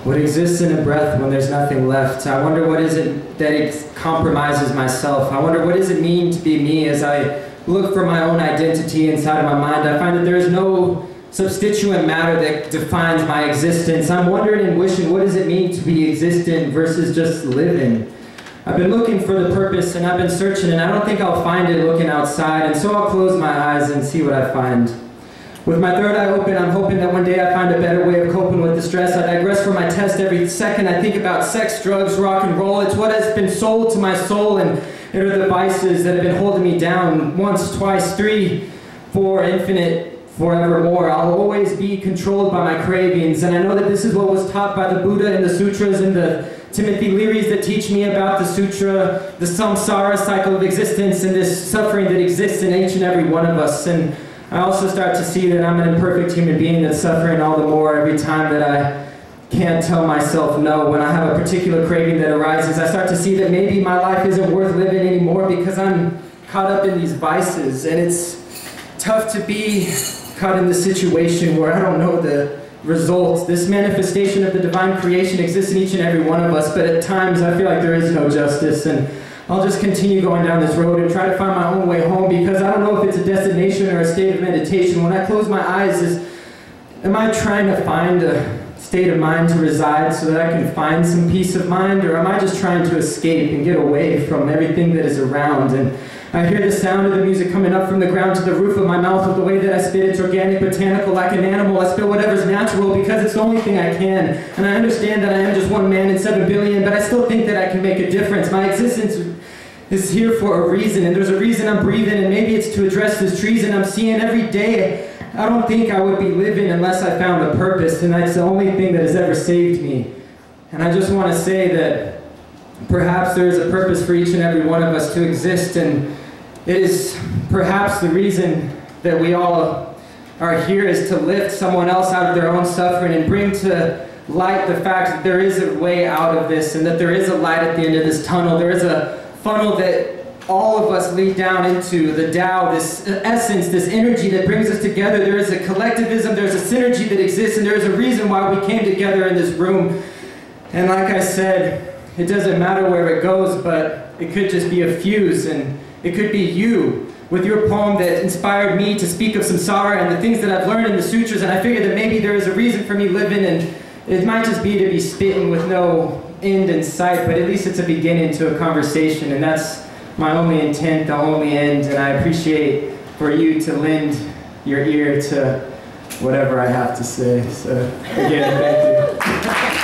What exists in a breath when there's nothing left? I wonder what is it that it compromises myself. I wonder what does it mean to be me as I look for my own identity inside of my mind. I find that there is no substituent matter that defines my existence. I'm wondering and wishing, what does it mean to be existent versus just living? I've been looking for the purpose and I've been searching, and I don't think I'll find it looking outside, and so I'll close my eyes and see what I find. With my third eye open, I'm hoping that one day I find a better way of coping with the stress. I digress from my test every second. I think about sex, drugs, rock and roll. It's what has been sold to my soul, and it are the vices that have been holding me down once, twice, three, four, infinite, forevermore. I'll always be controlled by my cravings, and I know that this is what was taught by the Buddha in the sutras and the Timothy Learys that teach me about the sutra, the samsara cycle of existence, and this suffering that exists in each and every one of us. And I also start to see that I'm an imperfect human being that's suffering all the more every time that I can't tell myself no. When I have a particular craving that arises, I start to see that maybe my life isn't worth living anymore because I'm caught up in these vices. And it's tough to be caught in the situation where I don't know the results. This manifestation of the divine creation exists in each and every one of us, but at times I feel like there is no justice, and I'll just continue going down this road and try to find my own way home, because I don't know if it's a destination or a state of meditation. When I close my eyes, am I trying to find a state of mind to reside so that I can find some peace of mind, or am I just trying to escape and get away from everything that is around? And I hear the sound of the music coming up from the ground to the roof of my mouth with the way that I spit. It's organic, botanical, like an animal. I spit whatever's natural because it's the only thing I can. And I understand that I am just one man in 7 billion, but I still think that I can make a difference. My existence is here for a reason, and there's a reason I'm breathing, and maybe it's to address this treason I'm seeing every day. I don't think I would be living unless I found a purpose, and that's the only thing that has ever saved me. And I just want to say that perhaps there is a purpose for each and every one of us to exist, and it is perhaps the reason that we all are here is to lift someone else out of their own suffering and bring to light the fact that there is a way out of this, and that there is a light at the end of this tunnel. There is a funnel that all of us lead down into, the Tao, this essence, this energy that brings us together. There is a collectivism, there's a synergy that exists, and there is a reason why we came together in this room. And like I said, it doesn't matter where it goes, but it could just be a fuse, and it could be you with your poem that inspired me to speak of samsara and the things that I've learned in the sutras, and I figured that maybe there is a reason for me living, and it might just be to be spitting with no end in sight, but at least it's a beginning to a conversation, and that's my only intent, the only end. And I appreciate for you to lend your ear to whatever I have to say. So again, thank you.